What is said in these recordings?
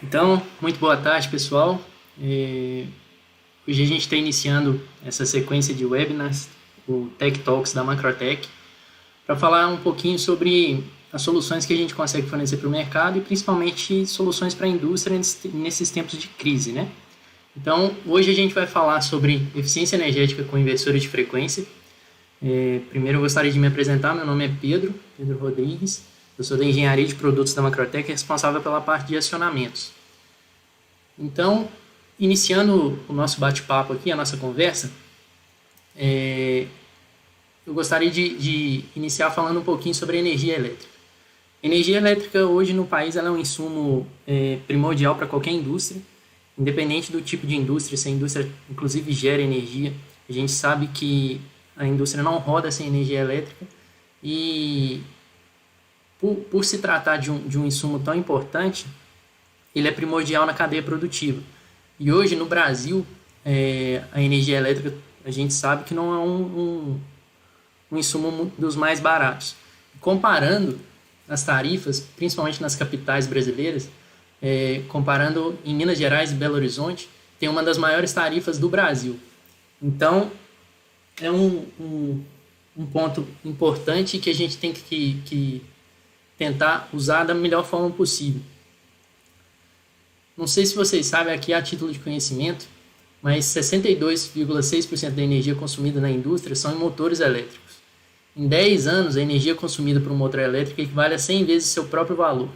Então, muito boa tarde, pessoal. Hoje a gente está iniciando essa sequência de webinars, o Tech Talks da Macrotech, para falar um pouquinho sobre as soluções que a gente consegue fornecer para o mercado e principalmente soluções para a indústria nesses tempos de crise, né? Então, hoje a gente vai falar sobre eficiência energética com inversores de frequência. Primeiro eu gostaria de me apresentar, meu nome é Pedro Rodrigues, eu sou da Engenharia de Produtos da Macrotech, responsável pela parte de acionamentos. Então, iniciando o nosso bate-papo aqui, a nossa conversa, eu gostaria de iniciar falando um pouquinho sobre energia elétrica. Energia elétrica hoje no país ela é um insumo primordial para qualquer indústria, independente do tipo de indústria, se a indústria inclusive gera energia, a gente sabe que a indústria não roda sem energia elétrica e por se tratar de um insumo tão importante, ele é primordial na cadeia produtiva. E hoje no Brasil, a energia elétrica a gente sabe que não é um insumo dos mais baratos. Comparando as tarifas, principalmente nas capitais brasileiras, comparando em Minas Gerais e Belo Horizonte, tem uma das maiores tarifas do Brasil. Então, é um ponto importante que a gente tem que tentar usar da melhor forma possível. Não sei se vocês sabem, aqui a título de conhecimento, mas 62,6% da energia consumida na indústria são em motores elétricos. Em 10 anos, a energia consumida por um motor elétrico equivale a 100 vezes seu próprio valor.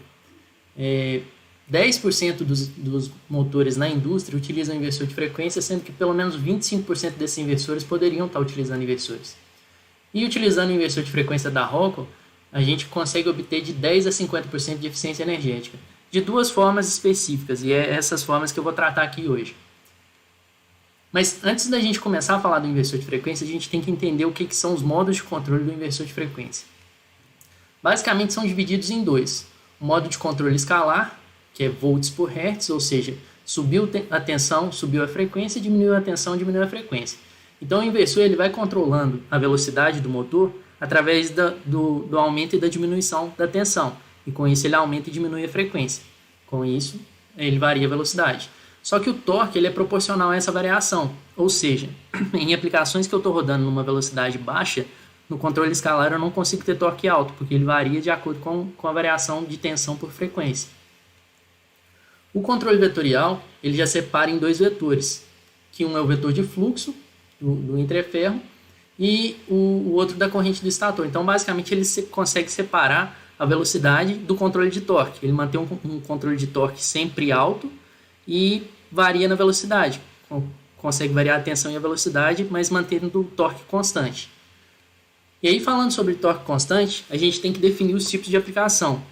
10% dos motores na indústria utilizam inversor de frequência, sendo que pelo menos 25% desses inversores poderiam estar utilizando inversores. E utilizando o inversor de frequência da Rockwell, a gente consegue obter de 10 a 50% de eficiência energética, de duas formas específicas, e é essas formas que eu vou tratar aqui hoje. Mas antes da gente começar a falar do inversor de frequência, a gente tem que entender o que são os modos de controle do inversor de frequência. Basicamente são divididos em dois. O modo de controle escalar, que é volts por hertz, ou seja, subiu a tensão, subiu a frequência, diminuiu a tensão, diminuiu a frequência. Então o inversor ele vai controlando a velocidade do motor através do aumento e da diminuição da tensão. E com isso ele aumenta e diminui a frequência. Com isso, ele varia a velocidade. Só que o torque ele é proporcional a essa variação. Ou seja, em aplicações que eu estou rodando numa velocidade baixa, no controle escalar eu não consigo ter torque alto, porque ele varia de acordo com a variação de tensão por frequência. O controle vetorial ele já separa em dois vetores, que um é o vetor de fluxo do entreferro e o outro da corrente do estator. Então, basicamente, ele consegue separar a velocidade do controle de torque. Ele mantém um controle de torque sempre alto e varia na velocidade. Consegue variar a tensão e a velocidade, mas mantendo o torque constante. E aí, falando sobre torque constante, a gente tem que definir os tipos de aplicação.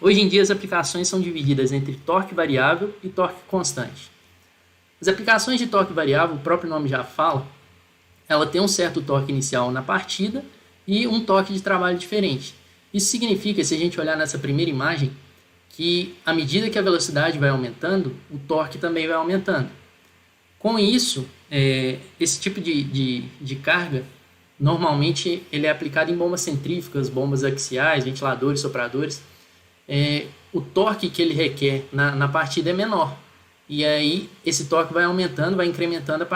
Hoje em dia, as aplicações são divididas entre torque variável e torque constante. As aplicações de torque variável, o próprio nome já fala, ela tem um certo torque inicial na partida e um torque de trabalho diferente. Isso significa, se a gente olhar nessa primeira imagem, que à medida que a velocidade vai aumentando, o torque também vai aumentando. Com isso, esse tipo de carga, normalmente ele é aplicado em bombas centrífugas, bombas axiais, ventiladores, sopradores. O torque que ele requer na partida é menor. E aí esse torque vai aumentando, vai incrementando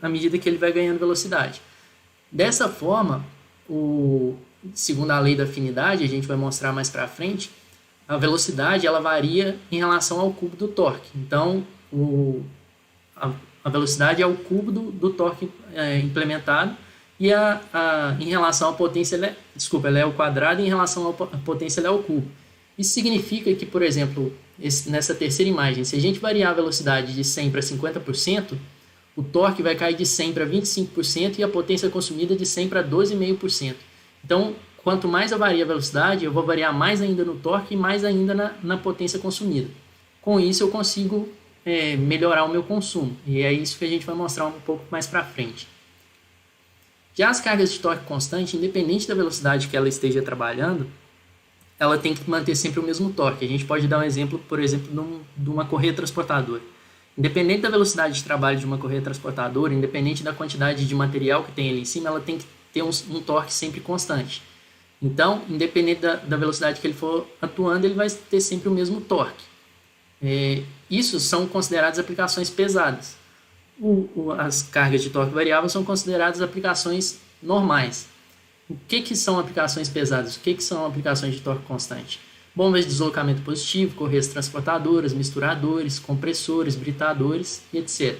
à medida que ele vai ganhando velocidade. Dessa forma, segundo a lei da afinidade, a gente vai mostrar mais para frente, a velocidade ela varia em relação ao cubo do torque. Então, a velocidade é o cubo do torque implementado e em relação à potência, ela é o quadrado e em relação à potência ela é o cubo. Isso significa que, por exemplo, nessa terceira imagem, se a gente variar a velocidade de 100 para 50%, o torque vai cair de 100 para 25% e a potência consumida de 100 para 12,5%. Então, quanto mais eu vario a velocidade, eu vou variar mais ainda no torque e mais ainda na potência consumida. Com isso, eu consigo melhorar o meu consumo. E é isso que a gente vai mostrar um pouco mais para frente. Já as cargas de torque constante, independente da velocidade que ela esteja trabalhando, ela tem que manter sempre o mesmo torque. A gente pode dar um exemplo, por exemplo, de uma correia transportadora. Independente da velocidade de trabalho de uma correia transportadora, independente da quantidade de material que tem ali em cima, ela tem que ter um torque sempre constante. Então, independente da velocidade que ele for atuando, ele vai ter sempre o mesmo torque. Isso são consideradas aplicações pesadas. As cargas de torque variável são consideradas aplicações normais. O que são aplicações pesadas? O que são aplicações de torque constante? Bombas de deslocamento positivo, correias transportadoras, misturadores, compressores, britadores e etc.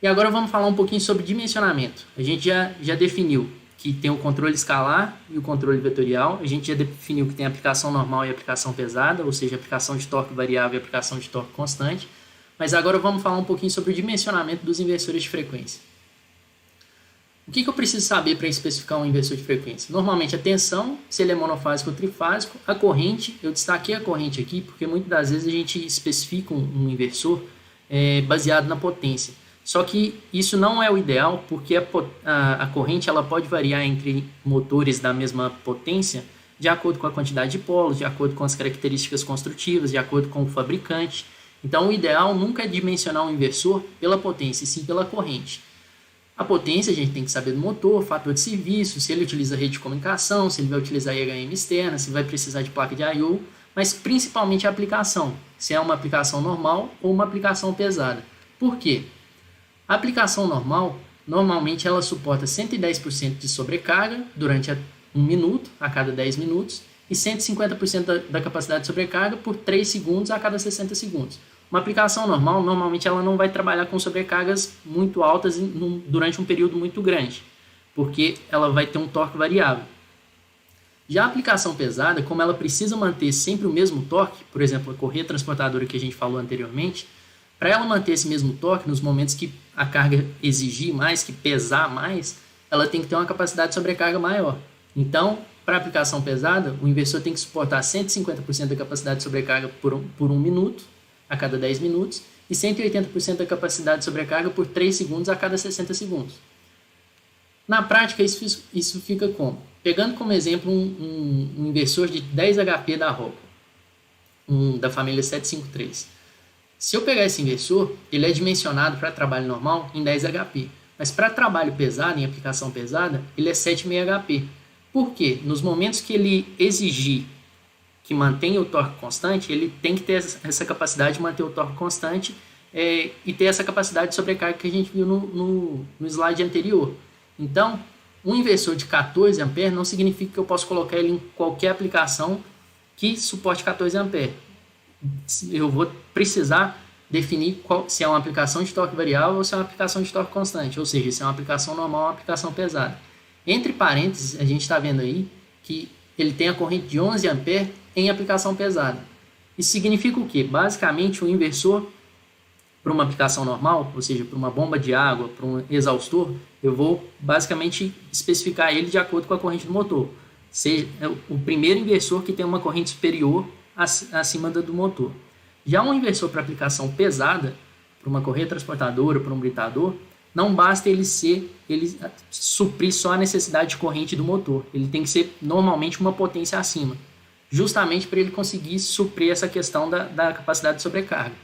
E agora vamos falar um pouquinho sobre dimensionamento. A gente já definiu que tem o controle escalar e o controle vetorial. A gente já definiu que tem aplicação normal e aplicação pesada, ou seja, aplicação de torque variável e aplicação de torque constante. Mas agora vamos falar um pouquinho sobre o dimensionamento dos inversores de frequência. O que eu preciso saber para especificar um inversor de frequência? Normalmente a tensão, se ele é monofásico ou trifásico, a corrente, eu destaquei a corrente aqui porque muitas das vezes a gente especifica um inversor baseado na potência. Só que isso não é o ideal porque a corrente ela pode variar entre motores da mesma potência de acordo com a quantidade de polos, de acordo com as características construtivas, de acordo com o fabricante. Então o ideal nunca é dimensionar um inversor pela potência, e sim pela corrente. A potência a gente tem que saber do motor, fator de serviço, se ele utiliza rede de comunicação, se ele vai utilizar IHM externa, se vai precisar de placa de I/O, mas principalmente a aplicação, se é uma aplicação normal ou uma aplicação pesada. Por quê? A aplicação normal, normalmente ela suporta 110% de sobrecarga durante 1 minuto a cada 10 minutos e 150% da capacidade de sobrecarga por 3 segundos a cada 60 segundos. Uma aplicação normal, normalmente ela não vai trabalhar com sobrecargas muito altas durante um período muito grande, porque ela vai ter um torque variável. Já a aplicação pesada, como ela precisa manter sempre o mesmo torque, por exemplo, a correia transportadora que a gente falou anteriormente, para ela manter esse mesmo torque, nos momentos que a carga exigir mais, que pesar mais, ela tem que ter uma capacidade de sobrecarga maior. Então, para a aplicação pesada, o inversor tem que suportar 150% da capacidade de sobrecarga por 1 minuto, a cada 10 minutos, e 180% da capacidade de sobrecarga por 3 segundos a cada 60 segundos. Na prática, isso fica como? Pegando como exemplo um inversor de 10 HP da Rockwell, da família 753. Se eu pegar esse inversor, ele é dimensionado para trabalho normal em 10 HP, mas para trabalho pesado, em aplicação pesada, ele é 7,5 HP. Por quê? Nos momentos que ele exigir que mantenha o torque constante, ele tem que ter essa capacidade de manter o torque constante e ter essa capacidade de sobrecarga que a gente viu no slide anterior. Então, um inversor de 14 A não significa que eu posso colocar ele em qualquer aplicação que suporte 14 A. Eu vou precisar definir se é uma aplicação de torque variável ou se é uma aplicação de torque constante, ou seja, se é uma aplicação normal ou uma aplicação pesada. Entre parênteses, a gente está vendo aí que ele tem a corrente de 11 A em aplicação pesada. Isso significa o quê? Basicamente, o inversor, para uma aplicação normal, ou seja, para uma bomba de água, para um exaustor, eu vou basicamente especificar ele de acordo com a corrente do motor. Seja o primeiro inversor que tem uma corrente superior acima do motor. Já um inversor para aplicação pesada, para uma correia transportadora, para um britador, não basta ele suprir só a necessidade de corrente do motor. Ele tem que ser normalmente uma potência acima, justamente para ele conseguir suprir essa questão da capacidade de sobrecarga.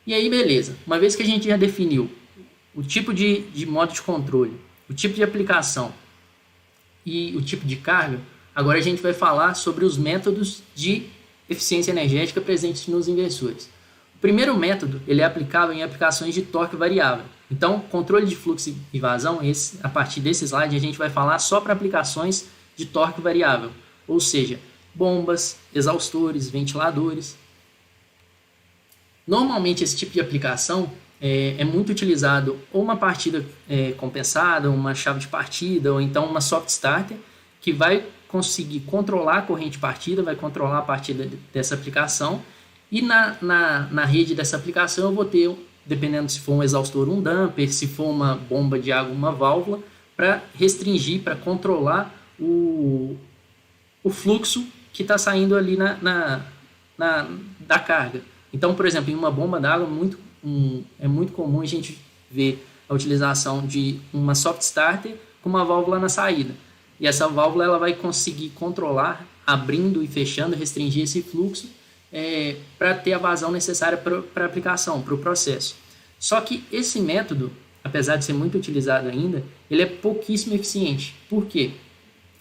E aí, beleza. Uma vez que a gente já definiu o tipo de modo de controle, o tipo de aplicação e o tipo de carga, agora a gente vai falar sobre os métodos de eficiência energética presentes nos inversores. O primeiro método ele é aplicável em aplicações de torque variável. Então, controle de fluxo e vazão, a partir desse slide, a gente vai falar só para aplicações de torque variável, ou seja, bombas, exaustores, ventiladores. Normalmente, esse tipo de aplicação é muito utilizado ou uma partida compensada, uma chave de partida, ou então uma soft starter, que vai conseguir controlar a corrente de partida, vai controlar a partida dessa aplicação, e na rede dessa aplicação eu vou ter, dependendo se for um exaustor, um damper, se for uma bomba de água, uma válvula, para restringir, para controlar o fluxo que está saindo ali da carga. Então, por exemplo, em uma bomba d'água é muito comum a gente ver a utilização de uma soft starter com uma válvula na saída. E essa válvula ela vai conseguir controlar, abrindo e fechando, restringir esse fluxo para ter a vazão necessária para a aplicação, para o processo. Só que esse método, apesar de ser muito utilizado ainda, ele é pouquíssimo eficiente. Por quê?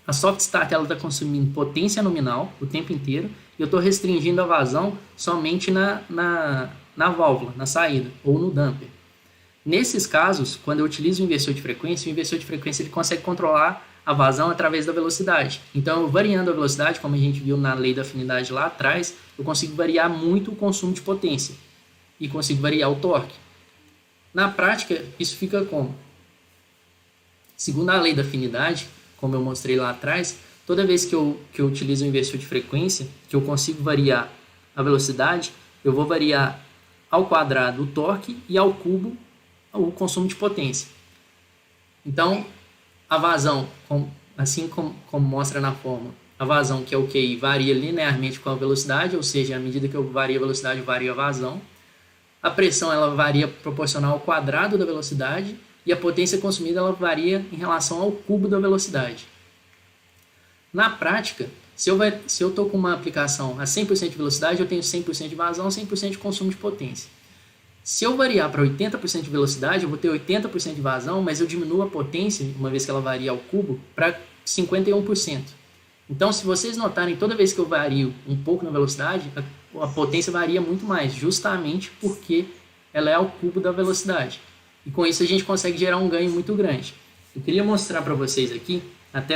a soft start ela está consumindo potência nominal o tempo inteiro e eu estou restringindo a vazão somente na válvula, na saída ou no damper. Nesses casos, quando eu utilizo o inversor de frequência, o inversor de frequência ele consegue controlar a vazão através da velocidade. Então, variando a velocidade, como a gente viu na lei da afinidade lá atrás, eu consigo variar muito o consumo de potência e consigo variar o torque. Na prática, isso fica como? Segundo a lei da afinidade, como eu mostrei lá atrás, toda vez que eu utilizo o inversor de frequência, que eu consigo variar a velocidade, eu vou variar ao quadrado o torque e ao cubo o consumo de potência. Então, a vazão, assim como mostra na fórmula, a vazão, que é o QI, varia linearmente com a velocidade, ou seja, à medida que eu vario a velocidade, varia a vazão. A pressão ela varia proporcional ao quadrado da velocidade e a potência consumida ela varia em relação ao cubo da velocidade. Na prática, se eu estou com uma aplicação a 100% de velocidade, eu tenho 100% de vazão, 100% de consumo de potência. Se eu variar para 80% de velocidade, eu vou ter 80% de vazão, mas eu diminuo a potência, uma vez que ela varia ao cubo, para 51%. Então, se vocês notarem, toda vez que eu vario um pouco na velocidade, a potência varia muito mais, justamente porque ela é ao cubo da velocidade. E com isso a gente consegue gerar um ganho muito grande. Eu queria mostrar para vocês aqui, até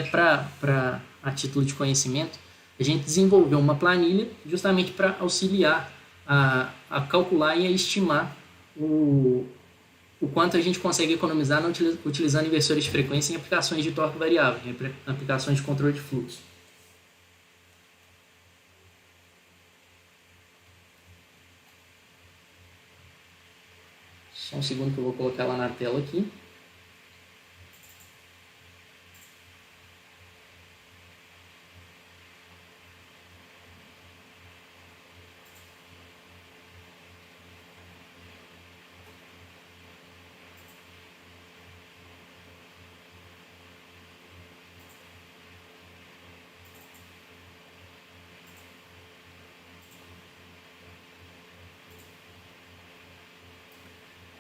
a título de conhecimento, a gente desenvolveu uma planilha justamente para auxiliar a calcular e a estimar o quanto a gente consegue economizar utilizando inversores de frequência em aplicações de torque variável, em aplicações de controle de fluxo. Só um segundo que eu vou colocar ela na tela aqui.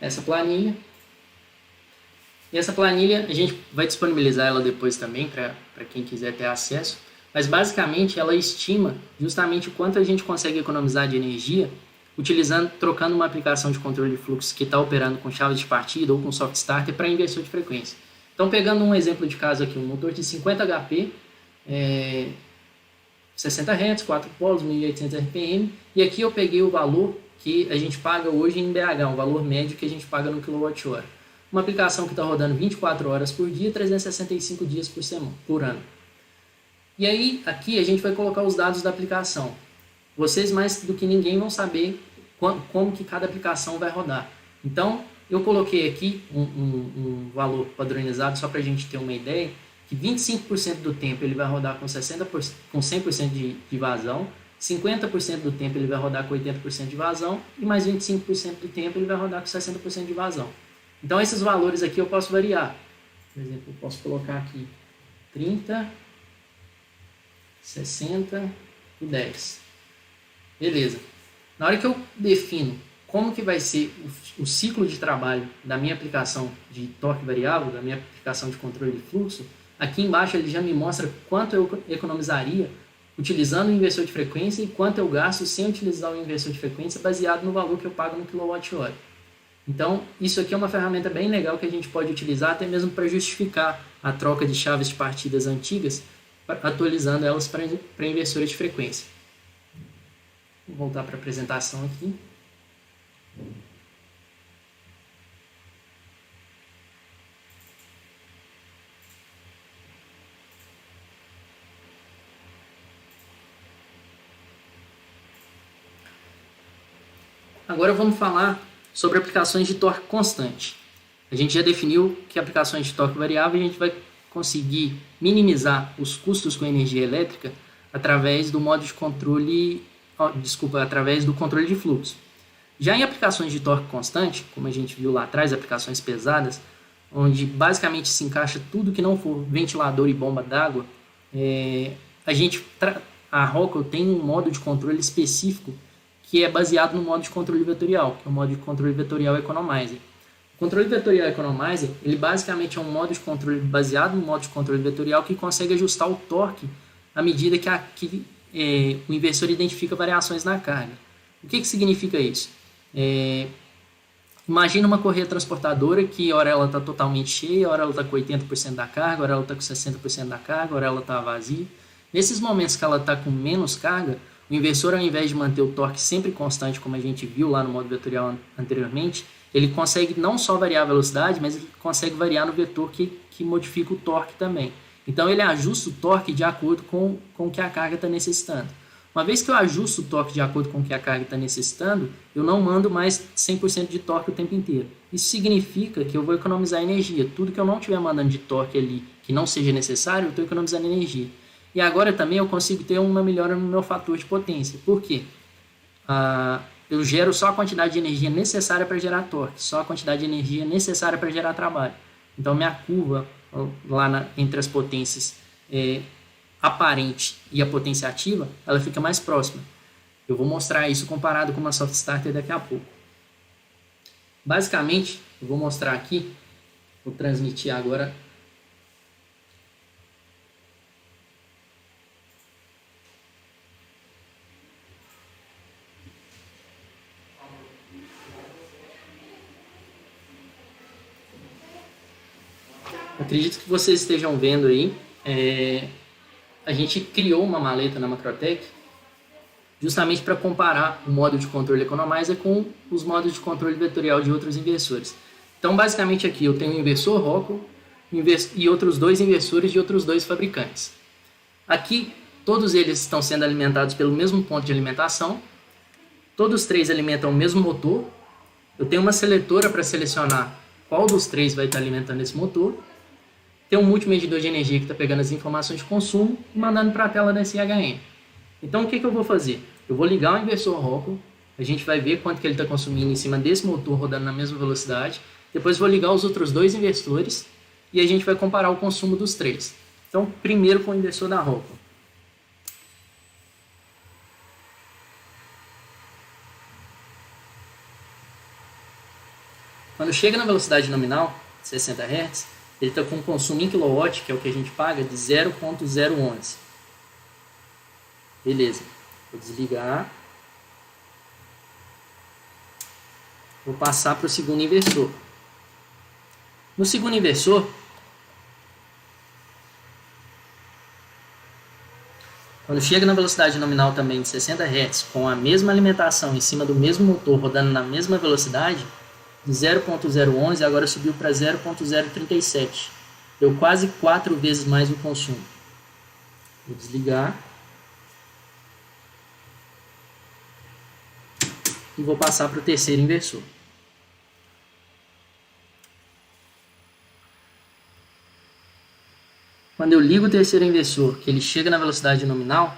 Essa planilha. E essa planilha a gente vai disponibilizar ela depois também para quem quiser ter acesso. Mas basicamente ela estima justamente o quanto a gente consegue economizar de energia trocando uma aplicação de controle de fluxo que está operando com chave de partida ou com soft starter para inversor de frequência. Então, pegando um exemplo de caso aqui, um motor de 50 HP, 60 Hz, 4 polos, 1800 RPM, e aqui eu peguei o valor que a gente paga hoje em BH, um valor médio que a gente paga no kWh. Uma aplicação que está rodando 24 horas por dia, 365 dias por ano. E aí, aqui a gente vai colocar os dados da aplicação. Vocês, mais do que ninguém, vão saber como que cada aplicação vai rodar. Então, eu coloquei aqui um valor padronizado, só para a gente ter uma ideia, que 25% do tempo ele vai rodar com 100% de vazão, 50% do tempo ele vai rodar com 80% de vazão e mais 25% do tempo ele vai rodar com 60% de vazão. Então, esses valores aqui eu posso variar. Por exemplo, eu posso colocar aqui 30, 60 e 10. Beleza. Na hora que eu defino como que vai ser o ciclo de trabalho da minha aplicação de torque variável, da minha aplicação de controle de fluxo, aqui embaixo ele já me mostra quanto eu economizaria utilizando o inversor de frequência e quanto eu gasto sem utilizar o inversor de frequência baseado no valor que eu pago no kWh. Então, isso aqui é uma ferramenta bem legal que a gente pode utilizar até mesmo para justificar a troca de chaves de partidas antigas, atualizando elas para inversores de frequência. Vou voltar para a apresentação aqui. Agora vamos falar sobre aplicações de torque constante. A gente já definiu que aplicações de torque variável a gente vai conseguir minimizar os custos com energia elétrica através do modo de controle, através do controle de fluxo. Já em aplicações de torque constante, como a gente viu lá atrás, aplicações pesadas, onde basicamente se encaixa tudo que não for ventilador e bomba d'água, a Rockwell tem um modo de controle específico que é baseado no modo de controle vetorial, que é o modo de controle vetorial Economizer. O Controle vetorial economizer, ele basicamente é um modo de controle baseado no modo de controle vetorial que consegue ajustar o torque à medida que o inversor identifica variações na carga. O que significa isso? Imagina uma correia transportadora que hora ela está totalmente cheia, hora ela está com 80% da carga, hora ela está com 60% da carga, hora ela está vazia. Nesses momentos que ela está com menos carga, o inversor, ao invés de manter o torque sempre constante, como a gente viu lá no modo vetorial anteriormente, ele consegue não só variar a velocidade, mas ele consegue variar no vetor que modifica o torque também. Então ele ajusta o torque de acordo com o que a carga está necessitando. Uma vez que eu ajusto o torque de acordo com o que a carga está necessitando, eu não mando mais 100% de torque o tempo inteiro. Isso significa que eu vou economizar energia. Tudo que eu não estiver mandando de torque ali que não seja necessário, eu estou economizando energia. E agora também eu consigo ter uma melhora no meu fator de potência. Por quê? Eu gero só a quantidade de energia necessária para gerar torque, só a quantidade de energia necessária para gerar trabalho. Então minha curva lá entre as potências aparente e a potência ativa, ela fica mais próxima. Eu vou mostrar isso comparado com uma soft starter daqui a pouco. Basicamente, eu vou mostrar aqui, vou transmitir agora. Acredito que vocês estejam vendo aí, a gente criou uma maleta na Macrotec justamente para comparar o modo de controle economizer com os modos de controle vetorial de outros inversores. Então, basicamente aqui eu tenho um inversor Rockwell e outros dois inversores de outros dois fabricantes. Aqui, todos eles estão sendo alimentados pelo mesmo ponto de alimentação, todos três alimentam o mesmo motor. Eu tenho uma seletora para selecionar qual dos três vai estar alimentando esse motor. Tem um multimedidor de energia que está pegando as informações de consumo e mandando para a tela da SHM. Então, o que eu vou fazer? Eu vou ligar o inversor Rockwell, a gente vai ver quanto que ele está consumindo em cima desse motor rodando na mesma velocidade. Depois vou ligar os outros dois inversores e a gente vai comparar o consumo dos três. Então, primeiro com o inversor da Rockwell. Quando chega na velocidade nominal, 60 Hz, ele está com um consumo em kW, que é o que a gente paga, de 0.011. Beleza. Vou desligar. Vou passar para o segundo inversor. No segundo inversor, quando chega na velocidade nominal também de 60 Hz, com a mesma alimentação em cima do mesmo motor rodando na mesma velocidade, de 0.011 agora subiu para 0.037. Deu quase 4 vezes mais o consumo. Vou desligar. E vou passar para o terceiro inversor. Quando eu ligo o terceiro inversor, que ele chega na velocidade nominal,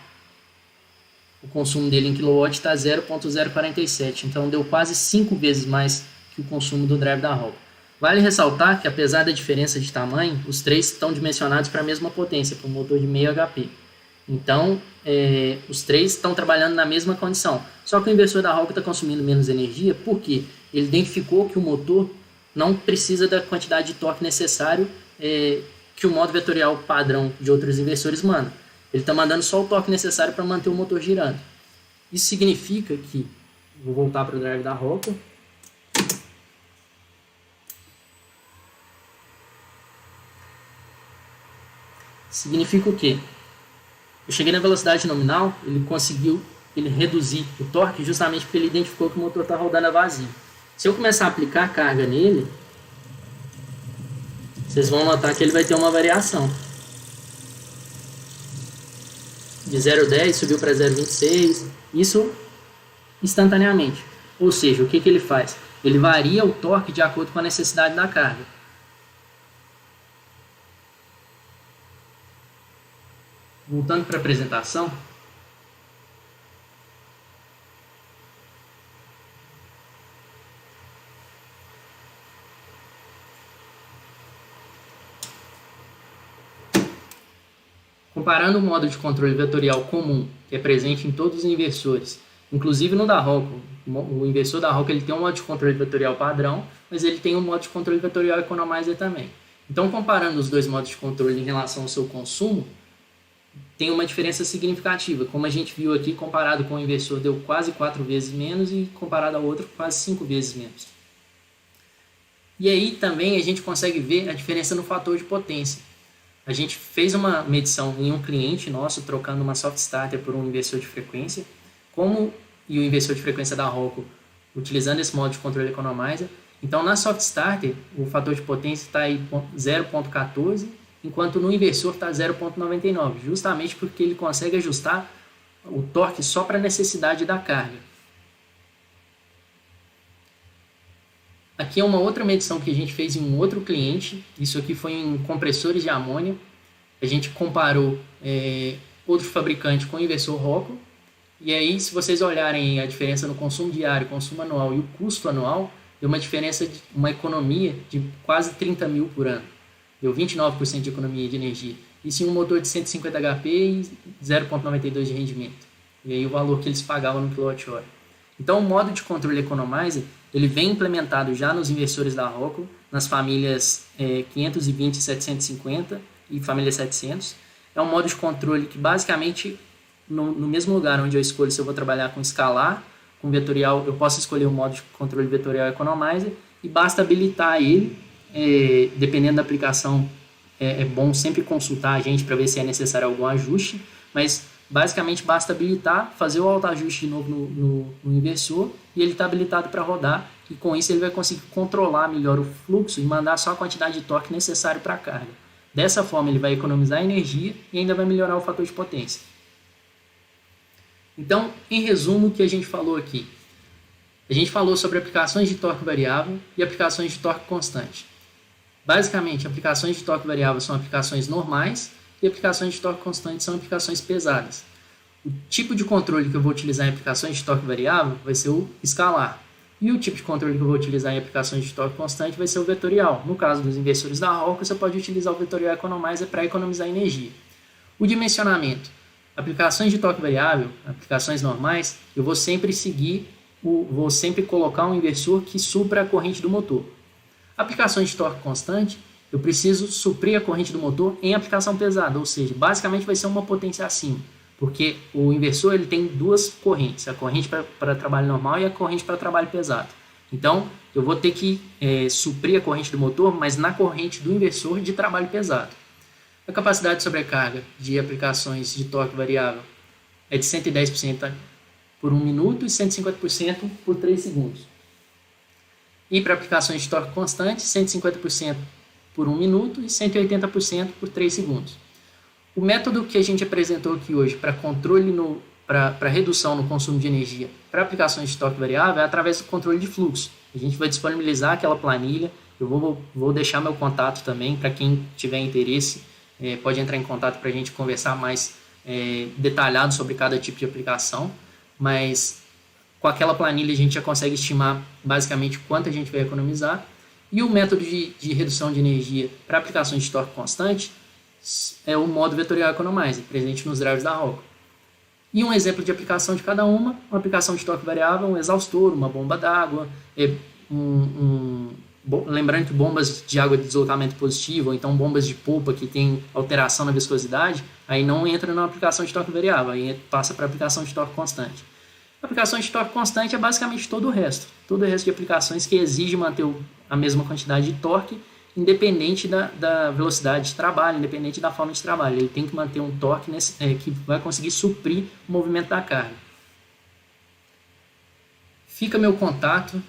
o consumo dele em kW está 0.047. Então deu quase 5 vezes mais que o consumo do drive da Rockwell. Vale ressaltar que, apesar da diferença de tamanho, os três estão dimensionados para a mesma potência, para um motor de meio HP. Então, os três estão trabalhando na mesma condição. Só que o inversor da Rockwell está consumindo menos energia, porque ele identificou que o motor não precisa da quantidade de torque necessário que o modo vetorial padrão de outros inversores manda. Ele está mandando só o torque necessário para manter o motor girando. Isso significa que, vou voltar para o drive da Rockwell, significa o quê? Eu cheguei na velocidade nominal, ele conseguiu reduzir o torque justamente porque ele identificou que o motor está rodando a vazio. Se eu começar a aplicar carga nele, vocês vão notar que ele vai ter uma variação. De 0,10 subiu para 0,26, isso instantaneamente. Ou seja, o que ele faz? Ele varia o torque de acordo com a necessidade da carga. Voltando para a apresentação, comparando o modo de controle vetorial comum, que é presente em todos os inversores, Inclusive no da Rocco, o inversor da Rocco ele tem um modo de controle vetorial padrão, mas ele tem um modo de controle vetorial economizer também. Então, comparando os dois modos de controle em relação ao seu consumo, tem uma diferença significativa. Como a gente viu aqui, comparado com o inversor, deu quase 4 vezes menos e comparado ao outro, quase 5 vezes menos. E aí também a gente consegue ver a diferença no fator de potência. A gente fez uma medição em um cliente nosso, trocando uma soft starter por um inversor de frequência, e o inversor de frequência da Rocco, utilizando esse modo de controle economizer. Então, na soft starter, o fator de potência está aí 0,14, enquanto no inversor está 0,99, justamente porque ele consegue ajustar o torque só para a necessidade da carga. Aqui é uma outra medição que a gente fez em um outro cliente, isso aqui foi em compressores de amônia. A gente comparou outro fabricante com o inversor Rocco, e aí se vocês olharem a diferença no consumo diário, consumo anual e o custo anual, deu uma diferença, uma economia de quase 30 mil por ano. Deu 29% de economia de energia. Isso em um motor de 150 HP e 0,92 de rendimento. E aí o valor que eles pagavam no kWh. Então o modo de controle economizer, ele vem implementado já nos inversores da Rocco, nas famílias 520 e 750 e família 700. É um modo de controle que basicamente, no mesmo lugar onde eu escolho se eu vou trabalhar com escalar, com vetorial, eu posso escolher o modo de controle vetorial economizer e basta habilitar ele. Dependendo da aplicação, é bom sempre consultar a gente para ver se é necessário algum ajuste, mas basicamente basta habilitar, fazer o autoajuste de novo no inversor e ele está habilitado para rodar, e com isso ele vai conseguir controlar melhor o fluxo e mandar só a quantidade de torque necessário para a carga. Dessa forma ele vai economizar energia e ainda vai melhorar o fator de potência. Então, em resumo, o que a gente falou aqui? A gente falou sobre aplicações de torque variável e aplicações de torque constante. Basicamente, aplicações de torque variável são aplicações normais e aplicações de torque constante são aplicações pesadas. O tipo de controle que eu vou utilizar em aplicações de torque variável vai ser o escalar. E o tipo de controle que eu vou utilizar em aplicações de torque constante vai ser o vetorial. No caso dos inversores da Rocco, você pode utilizar o vetorial economizer para economizar energia. O dimensionamento. Aplicações de torque variável, aplicações normais, eu vou sempre colocar um inversor que supra a corrente do motor. Aplicações de torque constante, eu preciso suprir a corrente do motor em aplicação pesada, ou seja, basicamente vai ser uma potência acima, porque o inversor ele tem duas correntes, a corrente para trabalho normal e a corrente para trabalho pesado. Então, eu vou ter que suprir a corrente do motor, mas na corrente do inversor de trabalho pesado. A capacidade de sobrecarga de aplicações de torque variável é de 110% por 1 minuto e 150% por 3 segundos. E para aplicações de torque constante, 150% por 1 minuto e 180% por 3 segundos. O método que a gente apresentou aqui hoje para controle, para redução no consumo de energia para aplicações de torque variável é através do controle de fluxo. A gente vai disponibilizar aquela planilha, eu vou deixar meu contato também para quem tiver interesse. Pode entrar em contato para a gente conversar mais detalhado sobre cada tipo de aplicação, mas com aquela planilha a gente já consegue estimar basicamente quanto a gente vai economizar. E o método de redução de energia para aplicações de torque constante é o modo vetorial economizer, presente nos drivers da Rocco. E um exemplo de aplicação de cada uma aplicação de torque variável, um exaustor, uma bomba d'água, lembrando que bombas de água de deslocamento positivo, ou então bombas de polpa que tem alteração na viscosidade, aí não entra na aplicação de torque variável, aí passa para a aplicação de torque constante. A aplicação de torque constante é basicamente todo o resto de aplicações que exige manter a mesma quantidade de torque, independente da velocidade de trabalho, independente da forma de trabalho. Ele tem que manter um torque que vai conseguir suprir o movimento da carga. Fica meu contato,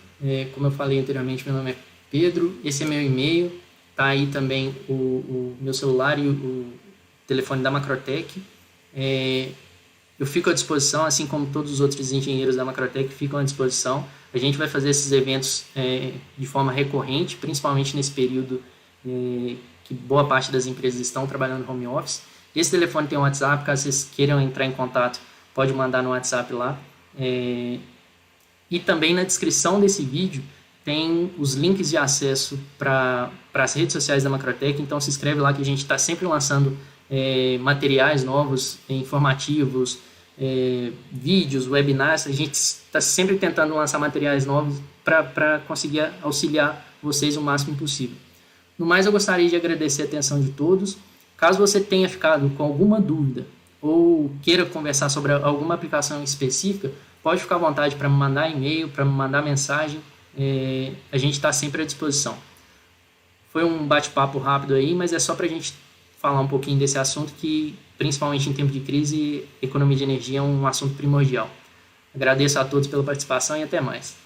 como eu falei anteriormente, meu nome é Pedro, esse é meu e-mail, tá aí também o meu celular e o telefone da Macrotec. Eu fico à disposição, assim como todos os outros engenheiros da Macrotec ficam à disposição. A gente vai fazer esses eventos de forma recorrente, principalmente nesse período que boa parte das empresas estão trabalhando no home office. Esse telefone tem um WhatsApp, caso vocês queiram entrar em contato, pode mandar no WhatsApp lá. E também na descrição desse vídeo tem os links de acesso para as redes sociais da Macrotec, então se inscreve lá que a gente está sempre lançando materiais novos, informativos, vídeos, webinars. A gente está sempre tentando lançar materiais novos para conseguir auxiliar vocês o máximo possível. No mais, eu gostaria de agradecer a atenção de todos. Caso você tenha ficado com alguma dúvida ou queira conversar sobre alguma aplicação específica, pode ficar à vontade para me mandar e-mail, para me mandar mensagem. A gente está sempre à disposição. Foi um bate-papo rápido aí, mas é só para a gente falar um pouquinho desse assunto que, principalmente em tempo de crise, economia de energia é um assunto primordial. Agradeço a todos pela participação e até mais.